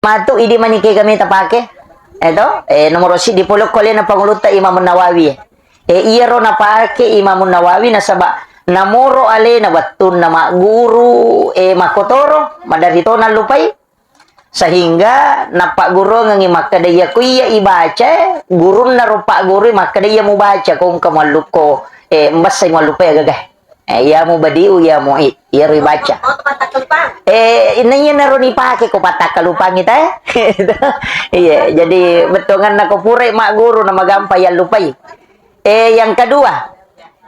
Matu idi manike kami tapake. Eto, nomor si dipulok ko na panguluta Imam Nawawi. Iya ro na pake Imam Nawawi na saba namoro ale na watun na maguru makotoro madarito na lupay sehingga napak guru ngangi makadaya kuya ibaca guru na rupa guru makadaya mu baca kung kamaluko mbas sing malupay gagah ya mo badiu ya mo iya ro ibaca inanya na ro ipake ko patak kalupang kita iya jadi betongan na ko pure mak guru na magampay ya lupay. Yang kedua,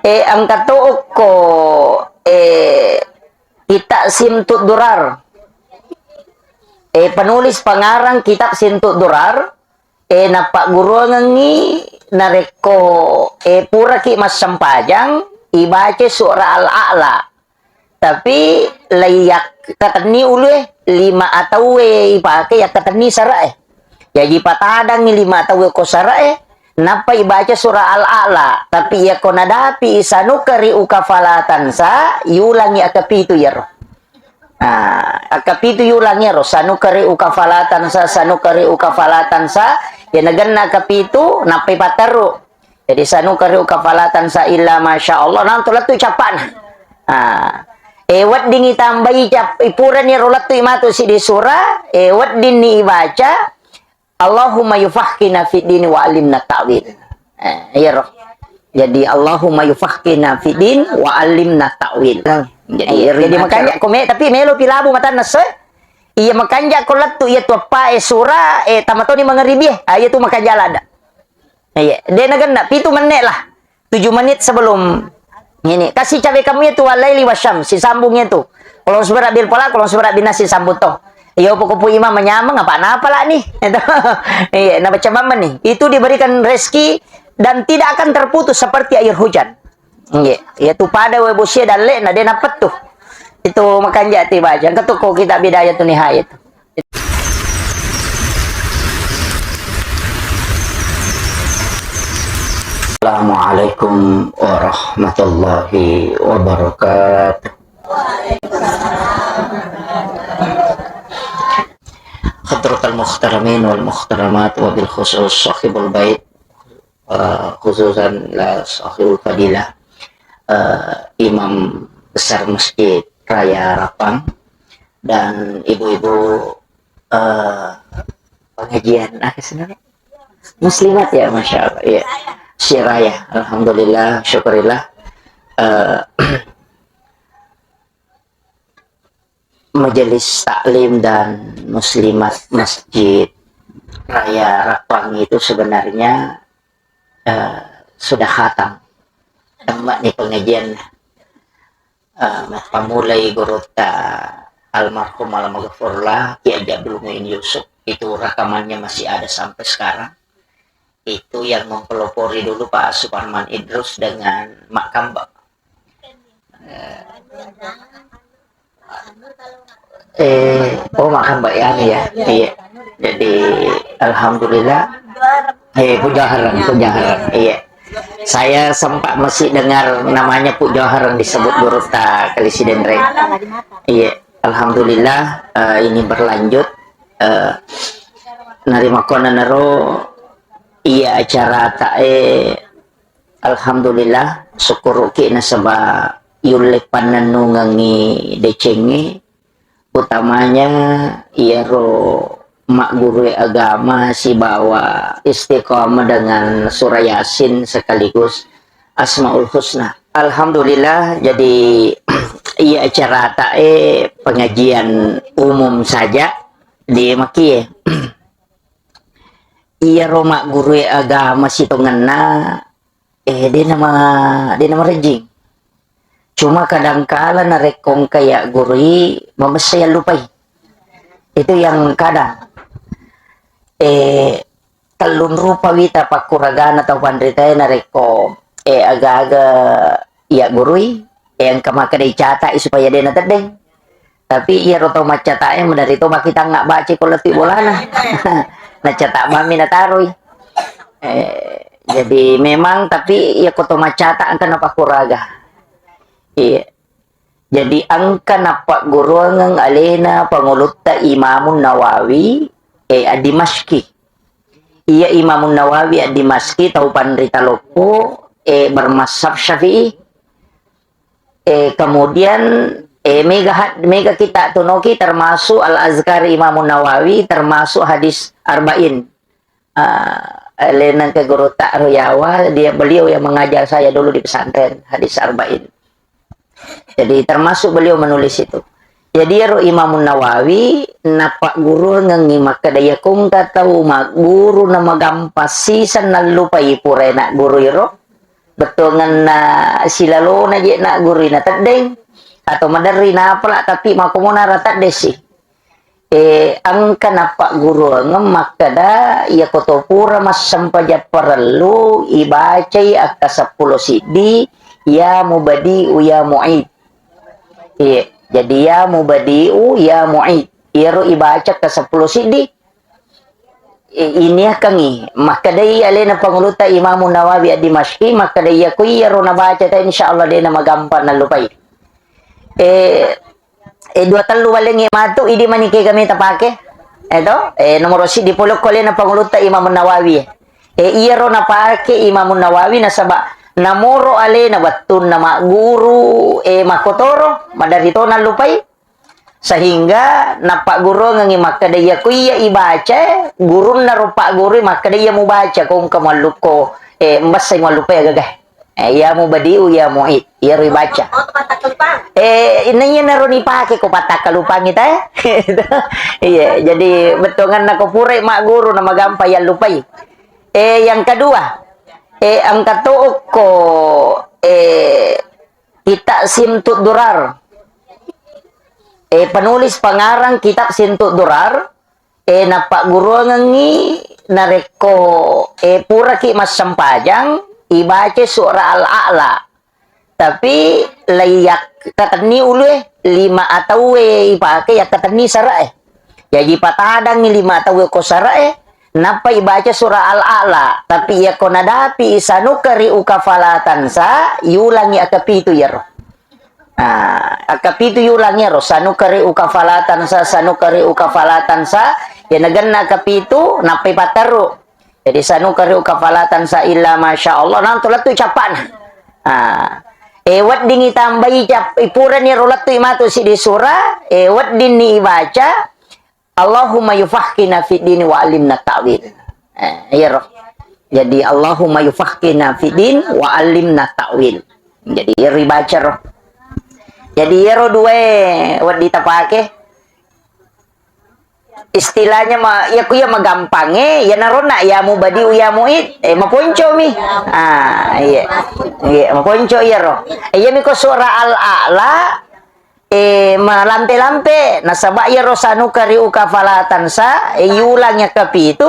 ang katuok ko, kita Simtud Durar. Penulis pangarang kitab Simtud Durar, napaguro ngangi nareko, pura ki mas sampajang, ibaca surah Al-A'la. Tapi layak katani ulu 5 atau ipake ya katani sara Jadi patadang 5 atau ko sara napa ibaca surah Al-A'la tapi ya konadapi sanukari ukafalatan sa yulangi akapitu yaro akapitu yulangi yaro sanukari ukafalatan sa ya naganna akapitu napa ipataru jadi sanukari ukafalatan sa illa masya Allah nantulat tu capan wat ding itambahi cap ipuran ya rolat tu imatu si di surah wat din ni ibaca Allahumma yufahkina fid din wa alimna ta'wil. Ya roh. Jadi Allahumma yufahkina fid din wa alimna ta'wil. Jadi makanya kome tapi melo pilabu mata nas. Iya makanya kolat tu iya tu apa surah tamato ni mangaribi iya tu makanya ada. Iya, dia naganda 7 menit lah. 7 menit sebelum ini. Kasih cabe kamu itu walaili wasyam si sambungnya tu. Kalau seberat bil pola, kalau seberat binasi sambut toh. Iya pokok imam menyamang apa lah nih iya nah macam mana nih itu diberikan rezeki dan tidak akan terputus seperti air hujan iya itu pada webusia dan le nah dia dapat tuh itu makan jati baca ketuku kita bidayah tuh nihayat. Assalamualaikum warahmatullahi wabarakatuh. Hadratul muhtaramin wal muhtaramat wa bil khusus sahibul bait khususan la sahibul fadilah imam besar masjid Raya Rapang dan ibu-ibu pengajian sebenarnya muslimat ya masya Allah ya syiraya alhamdulillah syukurillah majelis taklim dan muslimat masjid Raya Rapang itu sebenarnya sudah khatam tambah nih pengajian pamulai gurota almarhum almarhumullah Ki Haji Abdul Muin Yusuf itu rekamannya masih ada sampai sekarang itu yang mempelopori dulu Pak Suparman Idrus dengan Mak Kambak makan Mbak Yani ya iya jadi alhamdulillah Pujaharan iya saya sempat masih dengar namanya Pujaharan disebut Gurota Kalisiden Reng iya alhamdulillah ini berlanjut narima kona naro iya acara tae alhamdulillah syukur ki nasaba yulek pananungangi decengi utamanya iya ro mak guru agama si bawa istiqomah dengan surah Yasin sekaligus Asmaul Husna alhamdulillah jadi iya acara tae pengajian umum saja di Maki iya ro mak guru agama si tongana dia nama rejing cuma kadang-kala narekong kayak gurui memesaya lupai itu yang kadang talun rupa wita pakuragana atau pandritaya nareko agak-agak ya gurui yang kamakadai cata supaya dia natadeng tapi iya roto macata yang dari itu makita nggak baca kolati bolana nacata mami nataroy jadi memang tapi ya koto macata angka napakuraga iya jadi angka napak guru ngang alena pangulutta Imamun Nawawi Dimashqi. Ia Imam Nawawi Dimashqi tahu pandrita lopo bermazhab Syafi'i. Kemudian mega kita tunoki termasuk Al-Azkar Imam Nawawi, termasuk hadis Arba'in. Lena ke guru Ta'ruyawa, beliau yang mengajar saya dulu di pesantren hadis Arba'in. Jadi termasuk beliau menulis itu. Jadi ro Imam Nawawi napa guru ngangimak kadaya kung tahu mak guru nama gampasi san lupai pure nak guru iro betul na silalo na je nak guru na tadeng atau madari na pala tapi makumuna rata desi. Ang kanapa guru ngemak kada ya kotopura mas sampaja perlu ibacai akka 10 sidi ya mubadi ya mu'id. Jadi ya mubadi'u ya mu'id. Iro ibaca ke 10 sidi. Ini kangi. Maka day alena panguluta Imam Nawawi Dimashqi. Maka day aku iro na baca ta insyaallah dia na magampan na lupay. Dua talu waling imatu idi manike kami tapake. Eto, nomor si dipulok ko na panguluta Imam Nawawi. Iro na pake Imam Nawawi na saba namoro ale na batun na guru makotoro madarito na lupay sehingga napak guru ngangi makadaya ko iya ibaca guru na rupa guru makadaya mo baca kung kamaluko mbasay mo lupay agagay ya mo badiu ya mo iya ro ibaca inanya na ron ipake ko patakalupang ita iya jadi betongan na ko pure mak guru na magampay ang lupay yang kedua ang katuok ko kita Simtud Durar. Penulis pengarang kitab Simtud Durar napa guru ngangi nareko pura ki mas sampajang ibaca surah Al-A'la. Tapi layak katani ulu 5 atau ipake ya katani sara Jadi patadang ni 5 atau ko sara napa ibaca surah Al-A'la tapi ya konadapi sanukari ukafalatan sa yulangi akapitu ya roh. Akapitu yulangi roh sanukari ukafalatan sa ya naganna akapitu napai pataru. Jadi sanukari ukafalatan sa illa masyaallah nang tulatu capan. Wat ding itambahi cap ipuran ni rolatu imatu si di surah wat din ni ibaca Allahumma yufahkina fid din wa alimna ta'wil. Ya roh. Jadi Allahumma yufahkina fid din wa alimna ta'wil. Jadi ribaca roh. Jadi ya roh dua wat ditapake. Istilahnya ya ku ya magampange ya narona ya mubadi ya muid maponco mi. Iya. Iya maponco ya roh. Ya mi ko surah Al-A'la malampe-lampe nasaba ya rosanu kari ukafalatan sa yulangnya kapi itu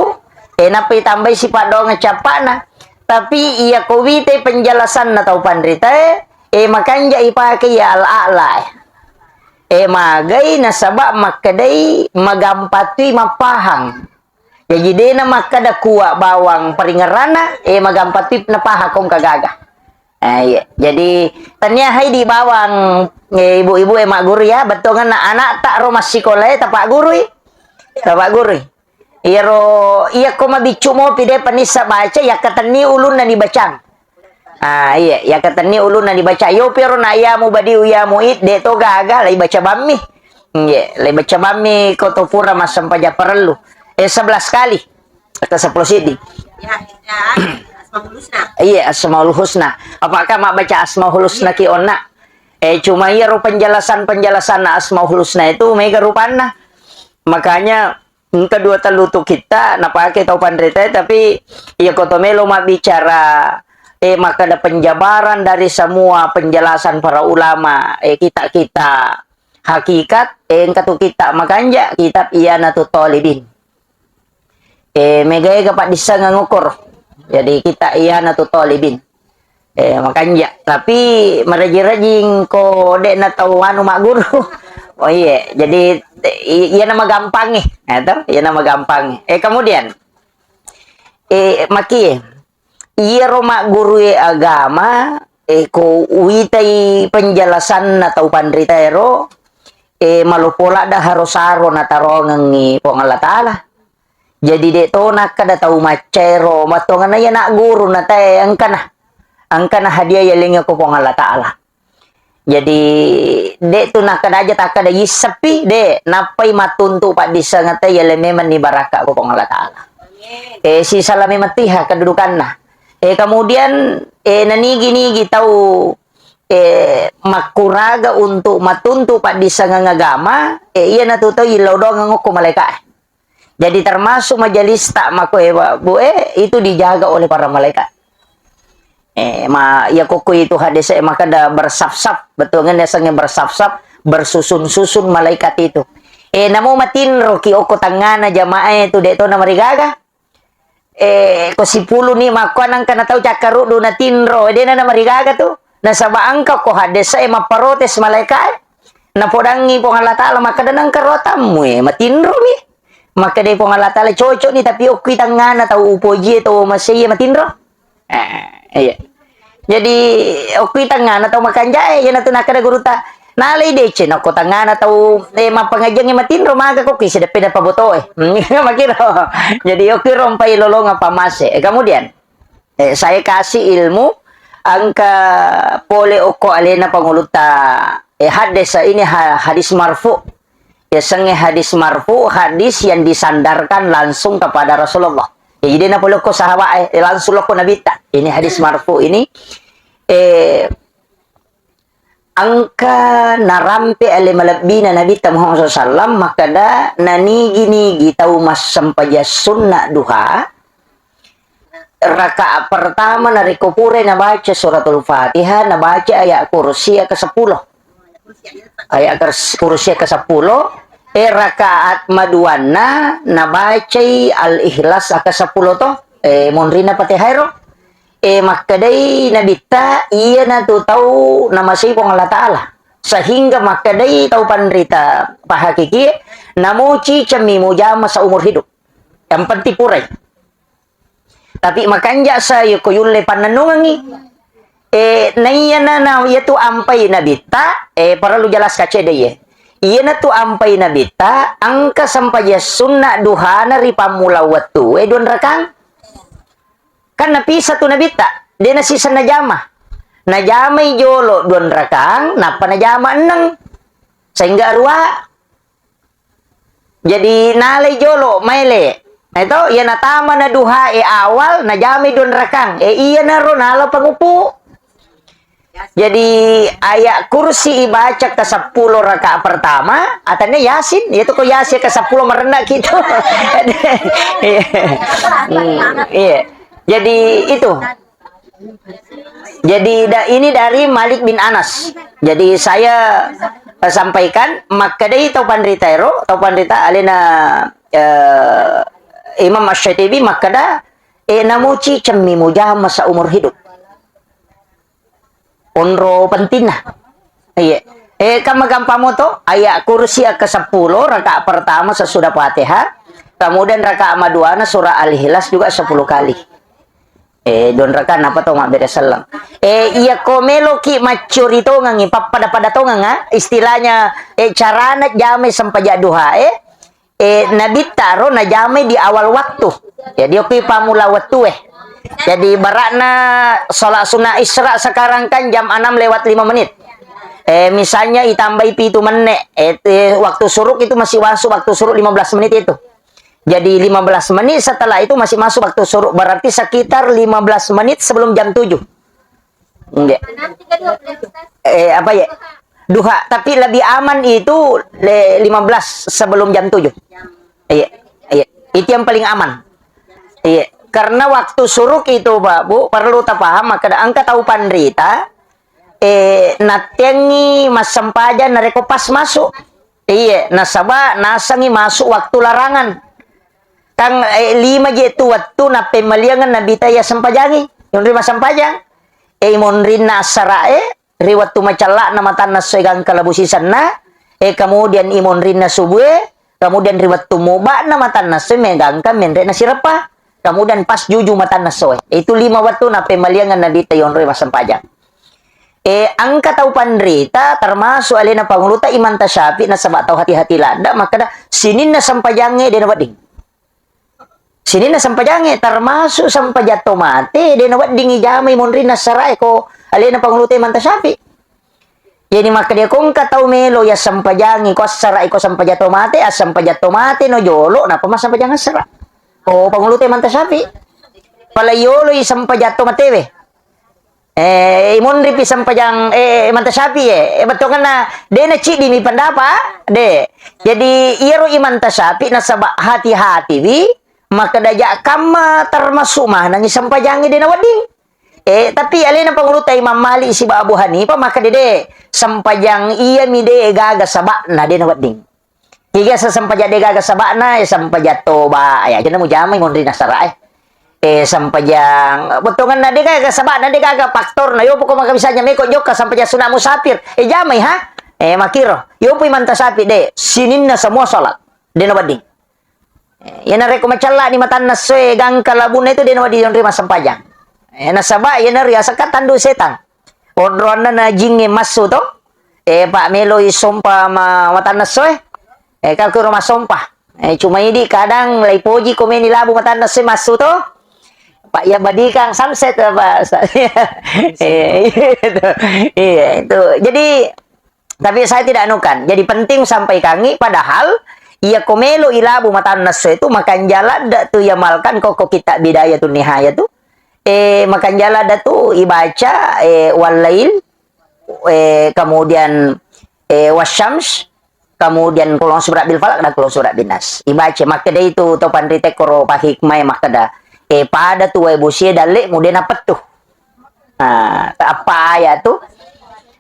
napi tambah si padong ngecapana tapi iya kowite penjelasan na tau pandrita makanja ipake ya Al-A'la magay nasaba makadai magampati mapahang jadi dena makada kuwa bawang peringarana magampati napaha kong kagaga. Iya. Jadi tanya hai di bawang ibu-ibu emak guru ya betul kan anak tak rumah sekolah tapak guru iya ro iya ko mabicu mo pide panisa baca ya katani ulun na dibacang iya ya katani ulun na dibaca yo pero na ya mu badi ya muid de to gaga lai baca bami iya lai baca bami ko to pura mas sampaja perlu 11 kali atau 10 sidi ya iya Asmaul Husna. Apakah mak baca Asmaul Husna ki onna? Cuma ya penjelasan Asmaul Husna itu mega rupana. Makanya kedua telutu kita napake tau pandrita tapi ya kotomelo mak bicara maka ada penjabaran dari semua penjelasan para ulama kita hakikat katu kita makanya kitab Iyanatut Talibin. Mega kapak disa ngukur. Jadi kita Iyanatut Talibin. Makanya tapi merajing-rajing ko dek na tauan mak guru. Oh iya, jadi iya nama gampang atau iya nama gampang. Kemudian maki iya mak guru agama ko uitai penjelasan atau pandrita ero malupola dah harus aro na tarongang ni pong Allah Ta'ala. Jadi dek to nak kada tahu macero matongan ya nak guru na tay angkana hadiah ya lenga ko pong Allah Taala. Jadi dek tu nak kada aja tak kada yisepi dek napai matuntu pak disa ngate ya le memang ni baraka ko pong Allah Taala. Si salami matiha kedudukan nah. Kemudian nanigi-nigi tahu makuraga untuk matuntu pak disa ngagama iya na tuto ilaw do ngoko malaikat. Jadi termasuk majelis tak mako bu itu dijaga oleh para malaikat. Ya koko itu hadis maka ada bersaf-saf betul kan dasarnya bersaf-saf bersusun-susun malaikat itu. Namo matin roki oko tangana jamaah itu dek to na marigaga. Ko sipulu ni makuan kana tahu cakaru do na tinro de na marigaga tu. Na saba angka ko hadis maparotes malaikat. Na podangi po Allah Taala maka danang karotamu matinro mi. Maka dari Allah Ta'ala cocok nih tapi oki tangan atau upoji atau masih matinro. Iya. Jadi oki tangan atau makan jahe ya natu nakada guru ta. Nalai dece nako tangan atau mapangajang matinro maga ko kisi dapat paboto makiro. Jadi oki rompai lolong apa mase. Kemudian saya kasih ilmu angka pole oko alena panguluta hadis ini hadis marfu. Biasanya hadis marfu, hadis yang disandarkan langsung kepada Rasulullah. Jadi na polo ko sahabat langsung ko nabita. Ini hadis marfu ini angka narampe ale malabina nabita Muhammad SAW maka da nanigi-nigi tahu mas sampaja sunnah duha. Rakaat pertama nari kupure na baca suratul Fatihah, na baca ayat kursi ke-10. Ayat kursi ke-10. Rakaat maduana nabacai al-ikhlas ke-10 to monrina patihairo makadai nabita iya na tu tahu nama si pong Allah Taala sehingga makadai tahu panrita pahakiki namuci cemi mujama sa umur hidup yang penting purai tapi makanja saya koyule pananungangi naiya na yaitu ampai nabita para lu jelas kace deh iya na tu ampai nabita angka sampaya sunnah duhana ripamula watu don rakang kan napisa tu nabita dia nasi najama najama jolo don rakang napa najama eneng sehingga arwah jadi nalai jolo maile itu iya na tama na duha awal najama don rakang iya na ron halo pangupu. Jadi ayat kursi ibaca ke-10 rakaat pertama atanya Yasin yaitu ko Yasin ke-10 merendah gitu. Iya. Jadi itu. Jadi ini dari Malik bin Anas. Jadi saya sampaikan maka dari taupan rita alena Imam Asy-Syatibi maka da namuci cemmi mujah masa umur hidup. Onro pentina. Iya. Gampang to ayat kursi ke-10 rakaat pertama sesudah Fatihah. Kemudian rakaat maduana surah Al-Ikhlas juga 10 kali. Don rakaat apa to mak beda selang. Iya komelo ki macurito ngangi pada to nga istilahnya carana jame sampaja duha nabi taro na jame di awal waktu. Jadi oke pamula waktu Jadi barakna sholat sunnah Isra sekarang kan jam 6:05. Misalnya itambai pitu menit. Waktu suruk itu masih masuk waktu suruk 15 menit itu. Jadi 15 menit setelah itu masih masuk waktu suruk. Berarti sekitar 15 menit sebelum jam 7. Enggak. Apa ya? Duha. Tapi lebih aman itu 15 sebelum jam 7. Iya. Itu yang paling aman. Iya. Karena waktu suruk itu, Pak, Bu, perlu tak paham, maka angka tahu panrita, natengi mas sempaja nareko pas masuk. Iya, nasaba nasangi masuk waktu larangan. Kang 5 jetu waktu na pemaliangan nabita ya sempajangi. Yung rima sempajang. Monrin nasara riwatu macala na matan nasegang kalabusisan na. Kemudian imonrin na subuh, kemudian riwatu moba na matan nase megang ka menre na sirapa. Kemudian pas juju mata nasoe. Itu 5 waktu na pemaliangan na dita yon rima sempajang. Angka tahu panrita termasuk alena panguluta iman tasyafi na sabak tahu hati-hati lada maka da sinin na sempajangnya dia dapat ding. Sini na sampajange termasuk sampajato mate de na wading ijamay monri na saray ko alin na pangulutay man ta sapi. Yani maka dia kung katau melo ya sampajangi ko saray ko sampajato mate as sampajato mate no jolo na pamasampajangan sara. O pangulutay man ta sapi. Palayolo i sampajato matewe. Monri pi sampajang man ta sapi betongan na de na ci di mi pandapa de. Jadi iro iman ta sapi na saba hati-hati wi maka dajak kama termasuk mah nang sampajangi de na wading. Tapi alin ang pangulutay mamali si Abu Hanifah maka dede sampajang iya mi de gaga sabak na de na wading. Higa sa sampajak de gaga sabak na sampajato ba ya jana mo jamay mondri na sara sampajang betongan na de gaga sabak na de gaga faktor na yo po ko makabisanya me ko jok ka sampajang sunat musafir jamay ha makiro yo po imanta sapi de sinin na semua salat de na wading. Yan na reko macala ni matan na soe gang kalabun na ito de na wading yung rima sampajang. Nasaba yan na riya sa katando setang. Odron na jingi masu to. Pak Melo isompa matan na soe. Kalkuro masompa. Cuma ini kadang laipoji komen nilabu matan na soe masu to. Pak ya badikang sunset apa. Itu. Jadi tapi saya tidak anukan. Jadi penting sampai kangi padahal ia komelo ilabu matan na soe itu makan jalan dak tu yamalkan koko kita bidaya tu nihaya tu. Makan jala tu ibaca walail kemudian wasyams kemudian kulon surat bil falak dan kulon surat bin nas ibaca maka dia itu topan ritek koro pahikmai maka dah pada tu busia dalik kemudian apa tuh apa ya tuh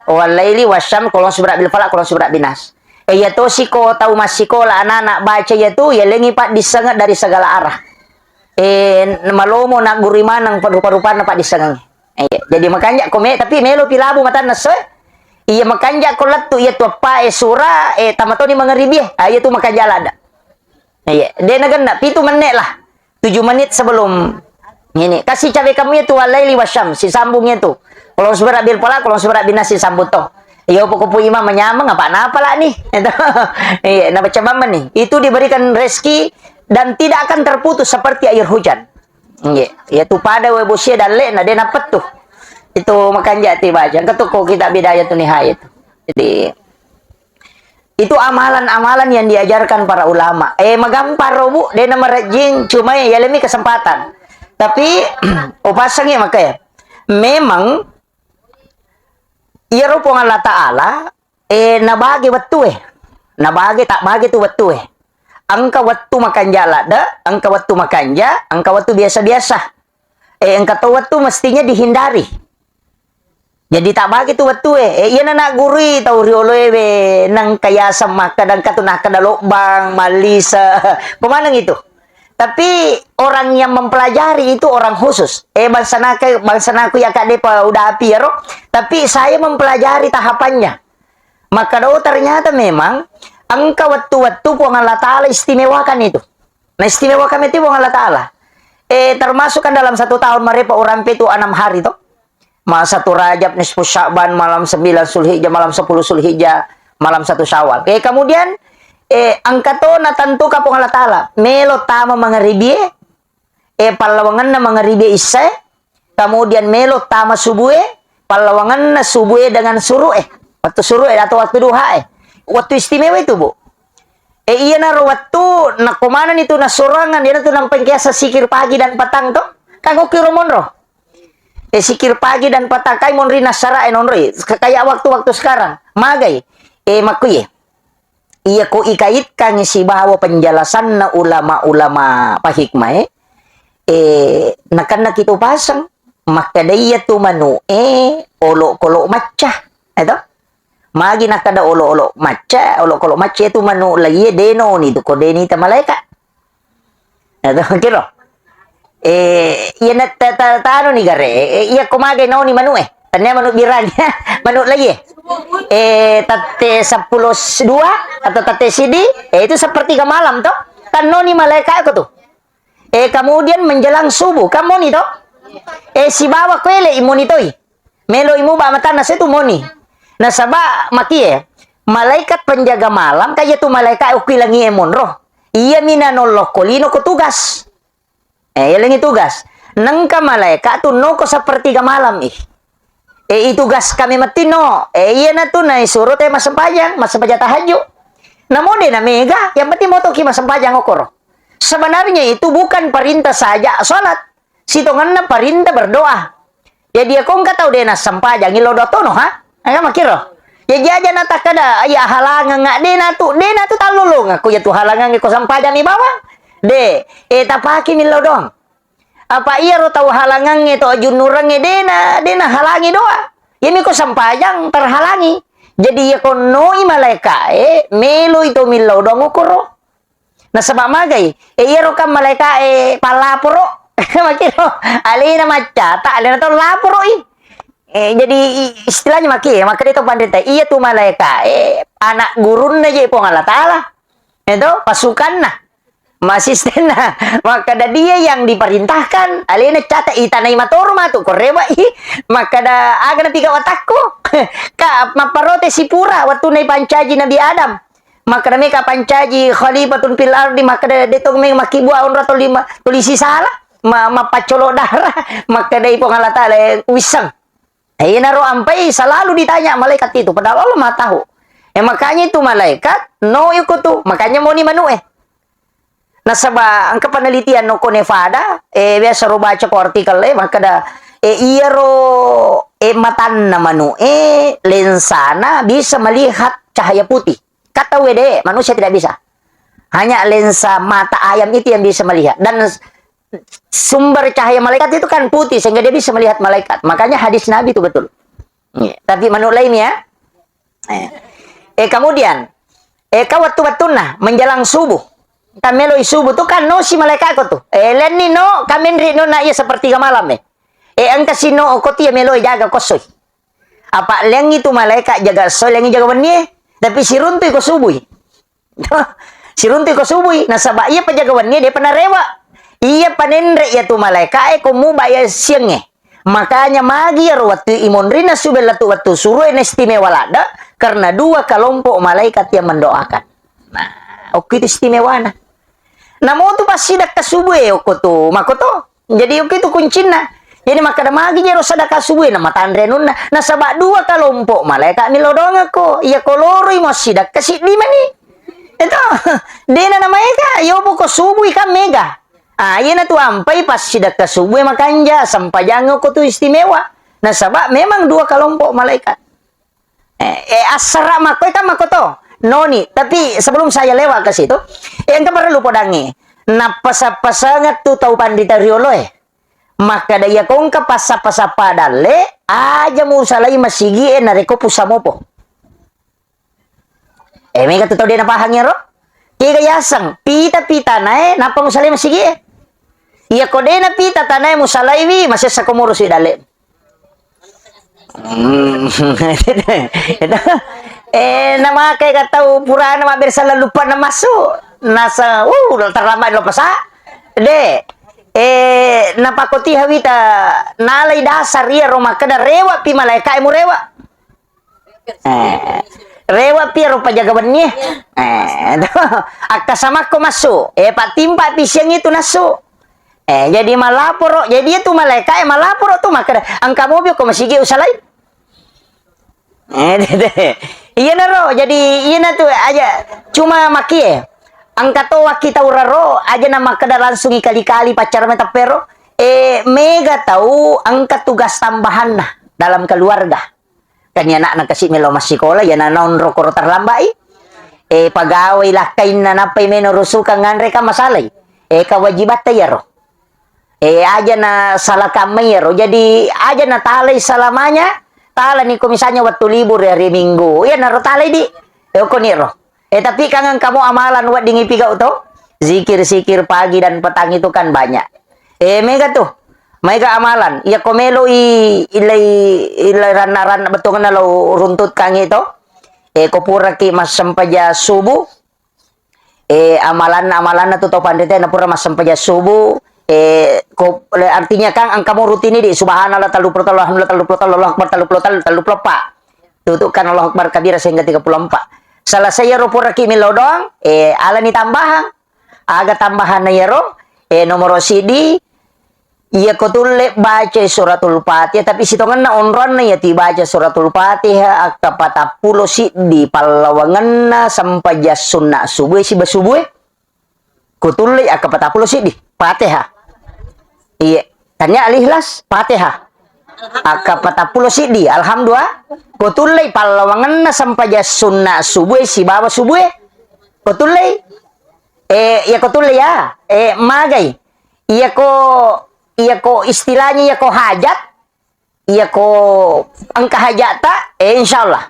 walaili wasyam kulon surat bil falak kulon surat bin nas ya to siko tahu masiko lah anak-anak baca ya tuh ya lengipat disengat dari segala arah malomo nak gurimanang parupa-rupa na pak disangang. Jadi makanya kome tapi melo pilabu mata naso. Iya makanya kolat tu iya tu apa sura tamato ni mangeribi. Iya tu makan jalada. Iya, dia naganda 7 menit lah. 7 menit sebelum ini. Kasih cabe kamu itu walaili wasyam si sambungnya tu. Kalau surat bil pala, kalau surat binas si sambut to. Iya pokok imam menyamang apa lah nih. Iya, na baca mama nih. Itu diberikan rezeki dan tidak akan terputus seperti air hujan. Yaitu pada webusia dan lena dia dapat tuh. Itu makan jati baca. Ketuku kita bidaya tuh nihayat. Jadi itu amalan-amalan yang diajarkan para ulama. Magampar robu dia nama rajin cuma ya lemi kesempatan. Tapi opasangnya makanya memang iya rupong Allah Ta'ala nabagi waktu nabagi tak bagi tu waktu angka waktu makan jalada, angka waktu makan angka waktu biasa-biasa. Angka tu waktu mestinya dihindari. Jadi tak bagi tu waktu iya nak guri tau riolo nang kaya sama kadang katunah kada lobang malisa pemanang itu. Tapi orang yang mempelajari itu orang khusus. Bangsa naku ya kak depa udah api ya roh. Tapi saya mempelajari tahapannya. Maka ternyata memang angka waktu-waktu puang Allah Ta'ala istimewakan itu. Nah istimewakan itu puang Allah Ta'ala. Termasuk kan dalam 1 tahun mereka orang itu 6 hari toh. Malam 1 Rajab, nisfu Sya'ban, malam 9 Zulhijjah, malam 10 Zulhijjah, malam 1 Syawal. Kemudian angka to na tentu ka puang Allah Ta'ala. Melo tama mangeribi palawangan na mangeribi isya. Kemudian melo tama subuh palawangan na subuh dengan suruh waktu suruh atau waktu duha waktu istimewa itu bu. Iya naro waktu nak komanan itu na sorangan dia tu nampeng kiasa sikir pagi dan petang toh. Kanggo kiro monro. Sikir pagi dan petang kai monri nasara nonri kayak waktu-waktu sekarang. Magai makuye. Iya ko ikaitkan si bahwa penjelasan na ulama-ulama pahikmah nakan kita pasang maka dia tu manu olok-kolok macah itu. Magi nak kada olo-olo maca, olo-olo maca itu manu lagi deno ni tu ko deni ta malaika. Ada kiro. Iya na tano ni gare. Iya ko magi no ni manu tanya manu biranya. Manu lagi. Tate 10 2 atau tate sidi. Itu seperti ke malam toh. Kan no ni malaika aku tuh. Kemudian menjelang subuh kamu ni toh. Si bawa kwele imunitoi. Melo imu ba mata nasi tu moni. Nah sabah maki malaikat penjaga malam kaya tu malaikat ukilangi emon roh. Iya minanolok kolino ko tugas. Ilang tugas. Nang ka malaikat tu no ko sa pertiga malam itugas kami matino. Iya na to na isuro tayo masampayang tahajud. Namun din na mega, yang penting mo to ki masampayang okoro. Sebenarnya itu bukan perintah saja salat. Sitongan na perintah berdoa. Jadi ako nga tahu din na sampayang ilodoto no ha? Ay makiro. Jadi aja na takada ya halangan nga de na tu talulung aku ya tu halangan ko sampayang ni bawang. Tapaki milodong. Apa iya ro tahu halangan itu ajunurang dena halangi doa. Ini ko sampayang terhalangi. Jadi ya ko noi malaika melo itu milau dong ukuro. Na sabab magay iya ro kam malaika palapuro. Makiro alina macata alina to lapuro jadi istilahnya maka itu pandita iya tu malaika anak gurun na je po Allah taala. Itu pasukan na. Masisten na maka da dia yang diperintahkan alina cata itanay matorma tu korewa maka da aga na tiga watakko ka maparote si pura waktu na pancaji Nabi Adam maka da meka pancaji khalifatun fil ardi maka da detong meng makibua on rato lima tulisi salah mapacolo darah maka da ipong Allah taala wisang ina ro ampai selalu ditanya malaikat itu padahal Allah mah tahu makanya itu malaikat no ikutu makanya mau ni manu Nasaba ang kapanalitian no ko Nevada biasa ro baca ko artikel maka da iya ro matan na manu lensana bisa melihat cahaya putih kata wede manusia tidak bisa hanya lensa mata ayam itu yang bisa melihat dan sumber cahaya malaikat itu kan putih sehingga dia bisa melihat malaikat makanya hadis Nabi itu betul tapi manu lainnya kemudian kawat-watuna menjelang subuh Kamelo isubu tu kan no si malaikat ko tu. Leni no kamen ri no na iya sepertiga malam ang kasino ko tiya melo jaga kosoy. Apa leng itu malaikat jaga soy leng jaga wani tapi siruntoy ko subuy. Siruntoy ko subuy nasaba iya pa jaga wani de panarewa. Iya panenre ya tu malaikat ko mu baya siang Makanya magi ya waktu imon rina subel latu waktu suruh istimewa lada karena dua kelompok malaikat yang mendoakan. Nah, oke itu istimewa nah. Namun tu pasti dak kasubuh okoto makoto. Jadi oke itu kuncina. Jadi maka magi jero sadaka subuh na matandrenun na sabak dua kelompok malaikat milodong ako. Iya koloroi mo sidak kasi di mani. Ito. Dena na maika yo buko subuh kan mega. Iya na tu ampai pas sidak kasubuh makanja sampajang ko tu istimewa. Na sabak memang dua kelompok malaikat. Asra makoy kan makoto. Noni, tapi sebelum saya lewat ke situ, yang perlu podangi. Napasa-pasangat tu tau pandita riolo Maka daya kong kapasa-pasa padale, aja musalay masigi nareko pusamopo. May katutaw din napahangin ro? Kaya yasang, pita-pita na napa musalay masigi Iya ko din na pita tanay musalay masya sa kumuro si dale. Nama kayak kata pura nama bersala lupa nama masuk nasa terlambat lo pasa napakoti hawita nalay dasar iya roma kada rewa pi malaikat mu rewa rewa pi ro pajagawannya akasama ko masuk pak timpa pi siang itu nasu jadi malaporo jadi itu malaikat malaporo tu maka angka mobil ko masigi usalay iya na ro jadi iya na tu aja cuma maki angka to kita uraro aja nama kada langsung kali-kali pacar meta pero mega tahu angka tugas tambahan nah dalam keluarga kan ya nak kasih melo masikola ya na non rokoro terlambai pagawai lah kain na napay menorusukan nganre ka masalay kawajibat tayo ro aja na salah kami ro jadi aja na talay salamanya tala ni ko misalnya waktu libur hari Minggu ya naro talay di ko niro tapi kangen kamu amalan wat dingi pigau to zikir-zikir pagi dan petang itu kan banyak mega tuh mega amalan ya komelo ilay ran betul na lo runtut kang itu ko pura ki mas sampaja subuh amalan na to pandete na pura mas sampaja subuh artinya kang ang kamu rutin ini subhanallah taluplo alhamdulillah taluplo Allah akbar taluplo pak tutukan Allah akbar kabira sehingga 34 salah saya ro pura kimi lodong ala ni tambahan aga tambahan na yero nomor sidi iya ko tulle baca suratul Fatihah tapi sitongan na onron na ya ti baca suratul Fatihah akka patapulo sidi palawangan na sampai jas sunna subuh si basubuh ko tulle akka patapulo sidi Fatihah iya tanya al-Ikhlas Fatihah akka patapulo sidi alhamdulillah ko tulle palawangan na sampai jas sunna subuh si baba subuh ko tulle iya ko tulle ya magay iya ko istilahnya iya ko hajat iya ko ang kahajata insyaallah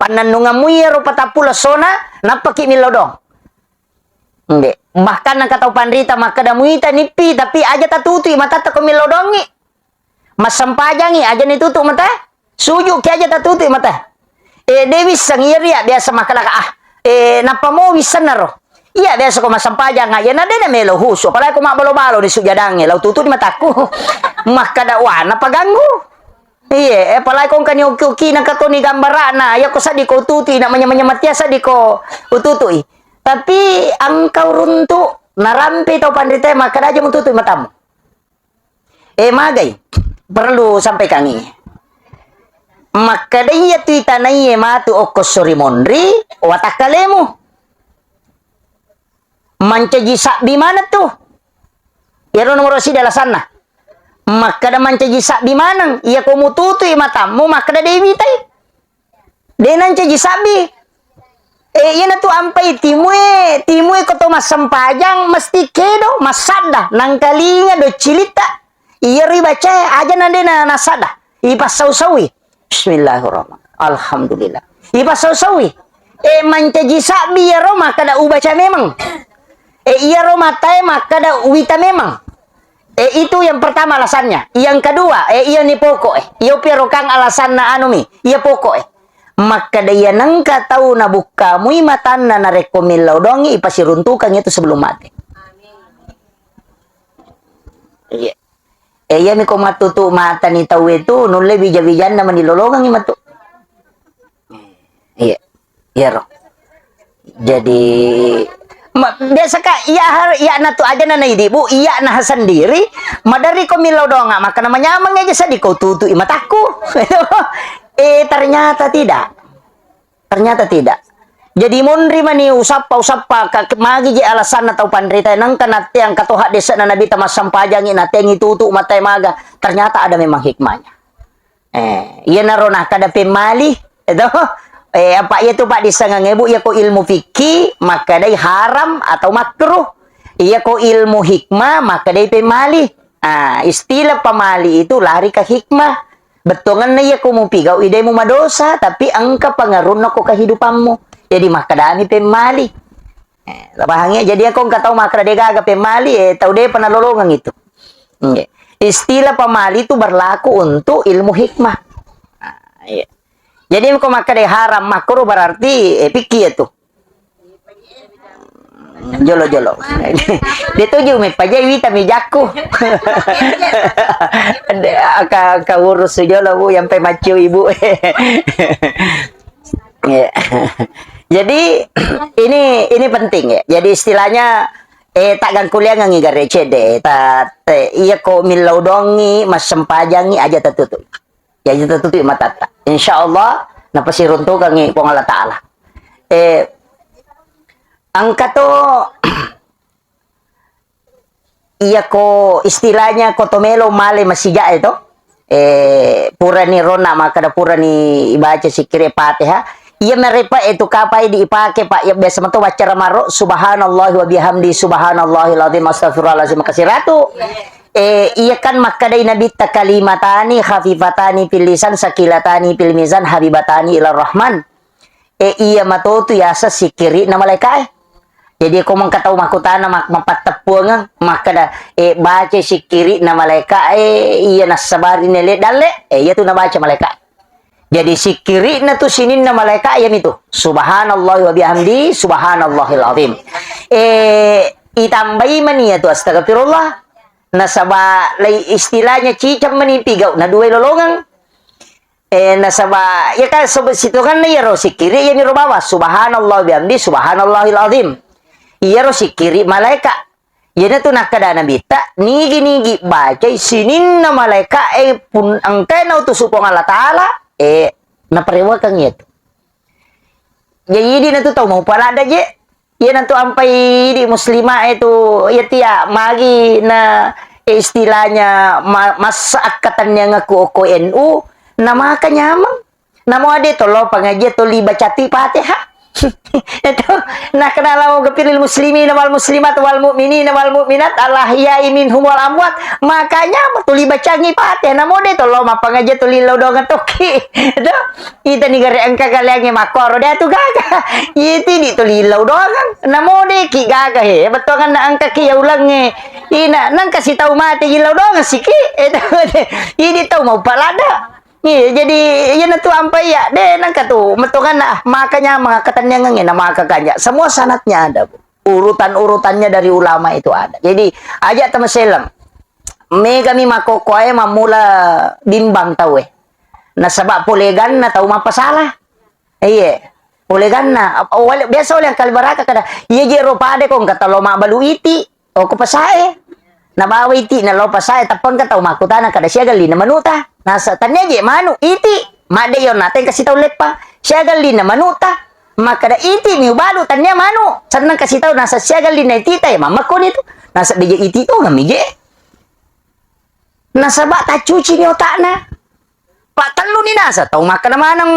pananungamu ya rupatapula sona napaki milodong hindi bahkan ang kataw panrita makadamuita nipi tapi aja tatutu matata ko milodongi masampajangi aja nitutu mata suju kaya aja tatutu mata dewis sang iriya biasa makalaka napamo wisan naro iya biasa ko masampajan nga yan na din na melo huso palagi ko mabalo-balo di sujadangnya lau tutu di mataku makadawana paganggu iya palagi kong kanyuki na kato ni gambara na ya ko sa di ko tutu na manya-manya sa di ko ututu tapi ang kauruntu narampi tau pandita makadaja mo tutu matamu magay perlu sampai kangi makadaya tu itanay matu okosori monri watakalemu mancaji sakbi mana tuh? Ya nomor si dalam sana. Maka da mancaji sakbi mana? Iya ko mututu matamu maka da dewi tay. Denan caji sakbi. Iya na tuh ampai timue ko to masampajang mesti kedo masada nang kalinya do cilita. Iya ribaca aja nande na nasada. Ipasau-sawi. Bismillahirrahmanirrahim. Alhamdulillah. Ipasau-sawi. Mancaji sakbi ya ro maka da ubaca memang. Iya romatai maka ada wita memang. Itu yang pertama alasannya. Yang kedua, iya ni pokok. Iya pirokang alasan na anu mi. Iya pokok. Maka dia nangka tahu na buka mui matan na narekomil laudongi ipasiruntukan itu sebelum mati. Iya. Iya mi ko matutu mata ni tahu itu nulle bija-bijan na manilolongan ni matu. Iya. Iya roh. Jadi biasa kak iya na tu aja na ibu iya nah sendiri madari ko milaw doang maka namanya amang aja sa di kau tutu mataku ternyata tidak jadi mondri mani usapa magi je alasan atau pandrita nang kanat yang katoha desa na nabi tamas sampajangin na tengi tutu matai maga ternyata ada memang hikmahnya iya na ronah kada pemali itu apa itu Pak disangangebu ya ko ilmu fikih maka dai haram atau makruh iya ko ilmu hikmah maka dai pemali istilah pemali itu lari ke hikmah betongan na ya ko mo pigaw ide mo madosa tapi angka pangaruh ko kehidupanmu jadi maka dami pemali bahangnya jadi ako nggak tahu maka dai gaga pemali tahu deh panalolongan itu istilah pemali itu berlaku untuk ilmu hikmah iya. Jadi kok maka deh haram makruh berarti pikir tuh. Jolo. Dia tujuh mi pajai wita mi jaku. Aka urus jolo bu yang pemacu ibu. Jadi ini penting ya. Jadi istilahnya takkan kuliah ngangi gare cede iya ko milau dongi mas sempajangi aja tertutup. Ya kita tutup mata. Insyaallah napasirunto kang kung Allah Taala. Angka to iya ko istilahnya kotomelo male masija itu. Pura ni rona maka da pura ni ibaca sikire Fatihah. Iya merepa itu kapai diipake Pak ya biasa to baca ramaro subhanallahi wa bihamdi subhanallahil azim astaghfirullahalazim kasiratu. Iya kan maka dari nabi takalimatani khafifatani fil lisan sakilatani fil mizan habibatani ila rahman iya matotu yasa sikiri na malaikat jadi ako mangkataw makutana mapatepungan maka da baca sikiri na malaikat iya nasabari nele dale iya tu na baca malaikat jadi sikiri na tu sinin na malaikat yan itu subhanallah wa bihamdi subhanallahil azim itambahi man iya tu astagfirullah nasaba lay istilahnya cicam menipigau na dua lolongan nasaba ya kan situ kan ya ro sikiri ya ni ro bawa subhanallah bihamdi subhanallahil azim iya ro sikiri malaikat Yana tu nakadana bita nigi baca sinin na malaika pun angkai na tu supong Allah Ta'ala naparewa kang itu. Jadi na tu tau mau palada je. Ia na tu ampai di muslimah itu ya tia magi na istilahnya masa akatannya ngaku oko NU nama kanyamang. Namo ade tolo pangaji to li bacati Fatihah. Itu nak kenal gapiril muslimin wal muslimat wal mu'minin wal mu'minat Allah ya minhum wal amwat makanya tuli bacangi Fatihah namo de tolo mapangaje tuli lodongan toki itu ita ni gare angka galange makoro dia tu gaga iti di tuli lodongan namo de ki gaga he betongan na angka ki ya ulange ina nang kasih tahu mati gi lodongan siki itu ini tahu mau palada. Iya, jadi ya tu ampai ya deh nangka tu metongan makanya mengangkatannya ngengin nama kakaknya semua sanatnya ada urutan-urutannya dari ulama itu ada. Jadi aja teman selam me kami makoko mamula bimbang tahu na sabab polegan na tahu apa salah iya polegan na biasa oleh kali baraka kada iya jero pade kong kata lo mak balu iti o ko pasae na bawa iti na lo pasae tapang kata makutana kada siya gali na manuta nasa tanya je manu iti made yon natin kasih tahu lepa siya gali na manuta makada iti mi balu tanya manu sanang kasih tahu nasa siya gali na iti tay mama ko nito nasa beje iti to ngamije nasa ba ta cuci ni otak na pak telu ni nasa tahu makan manang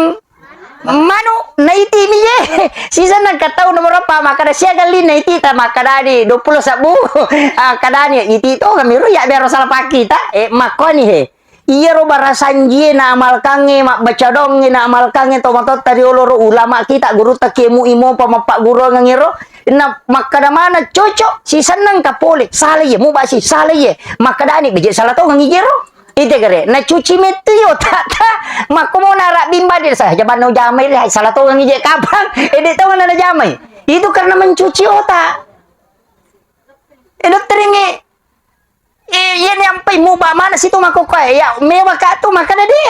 manu na iti miye sisa nang katau nomor apa makada siya gali na iti ta makada di 20 sabu kadani iti to kami ru ya biar salah paki ta makoni he iya ro barasanjie na amal kange mak baca dong na amal kange to matot tadi oloro ulama kita guru takemu imo pamapak guru ngiro na makada mana cocok si senang kapole salah ye mu basi salah ye makada ni bije salah to ngijero ite kare na cuci metu yo tata mako mo nara bimba dir sah jaban no jamai le salah to ngije kapan ede to na jamai itu karena mencuci otak dokter ini iya nyampai mu ba mana situ mako kaya ya mewah ka tu makada de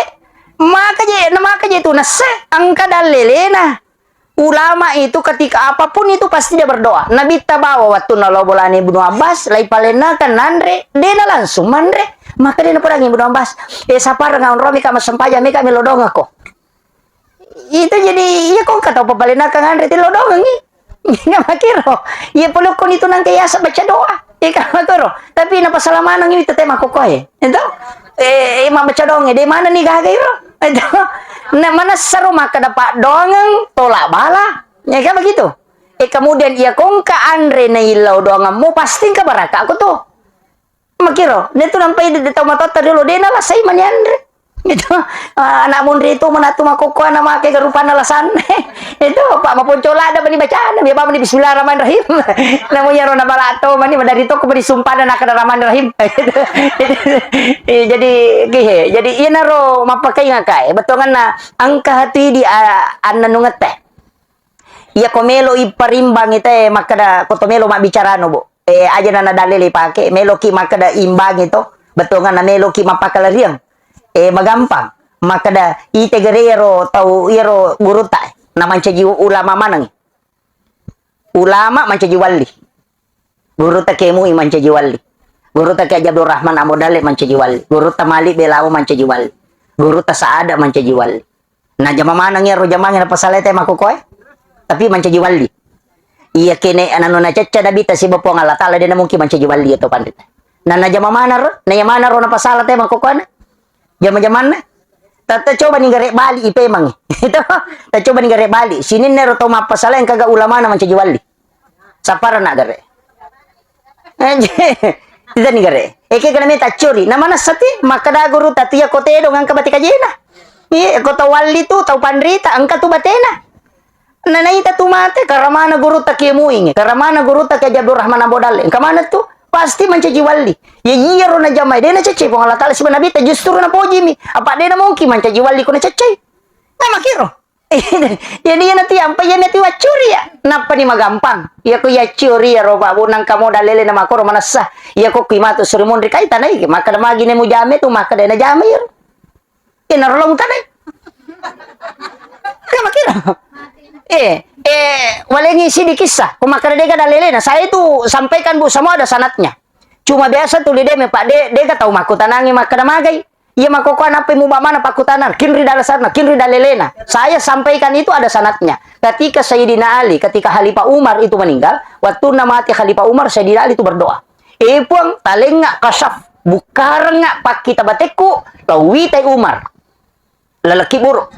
maka je tu nase angka dalelena ulama itu ketika apapun itu pasti dia berdoa. Nabi tabawa waktu nalo bolani Ibnu Abbas lai palena kan nandre dena langsung mandre maka dia perang Ibnu Abbas sapar ngaun romi kama sempaja me kami lodong ako itu jadi iya kok kata papalena kan nandre ti lodong ngi nggak makiro iya pelukun itu nang kaya baca doa ika makiro tapi napa salamanang ini teteh makokoy ento imam baca doang di mana nih gagairo ento na mana seru maka dapat dongang tolak bala ya kan begitu kemudian ia kongka andre na ilau dongamu pasti ke baraka aku tuh makiro dia tuh sampai di tomato dulu dia nala saya mani andre itu anak mundri itu menatu makoko nama ke garupan alasan itu pak maupun cola ada bani bacaan biar apa bani bismillahirrahmanirrahim namanya rona balato mani dari toko bani sumpah dan akan rahmanirrahim jadi gihe jadi iya naro mapakai ngakai betongan na angka hati di ananunget teh iya komelo iparimbang ite makada kotomelo mak bicara no bu aja nana dalili pake melo ki makada imbang itu betongan na melo ki mapakalariang magampang makada ite gerero tau iro guruta na mancaji ulama manang ulama mancaji wali guruta kemu mancaji wali guruta ke Abdul Rahman Amodale mancaji wali guruta Malik Belawo mancaji wali guruta Saada mancaji wali na jama manang iro jamang na pasalete makukoy tapi mancaji wali iya kene anano na caca dabita si bapong Allah Ta'ala dia mungkin mancaji wali atau pandit na jama manar na yamana ro na pasalate makukoy Jaman-jaman tata coba nih garek Bali ipe emang itu tata coba nih garek Bali sini nero tau apa salah yang kagak ulama nama mencaji wali sapara nak garek tidak nih garek eke kena minta curi nama nasati maka dah guru tatia kote dong angka batika jena iya kota wali tu tau pandrita angka tu batena nana ita tu mate karamana guru takiemu inge karamana guru tak Abdul Rahman Abodale kamana tu pasti mencaci wali ya iya rona jamai dia na cecai pong Allah Ta'ala si nabi ta justru na poji mi apa dia na mungkin mencaci wali ko na cecai na makiro ya dia nanti ampai ya nanti wacuri ya napa ni magampang ya ko ya curi ya roba bunang kamu dalele na makoro manasa ya ko kimato surimun rikaitan ay maka na magi na mo jame tu maka na jame yun inarolong tanay na makiro Wala ngisi di kisah. Kumakardega dalilena. Saya itu sampaikan Bu, semua ada sanatnya. Cuma biasa tuh dia Pak de ka tahu makutanangi makada magai. Iya makokoan apa mu mana pakutanan, kinri dalasarna, kinri dalilena. Saya sampaikan itu ada sanatnya. Ketika Sayyidina Ali, ketika Khalifah Umar itu meninggal, waktu namati Khalifah Umar, Sayyidina Ali itu berdoa. Puang talenga kasaf, bukarang nga pak kita bateku, lawitai Umar. Lalaki buruk.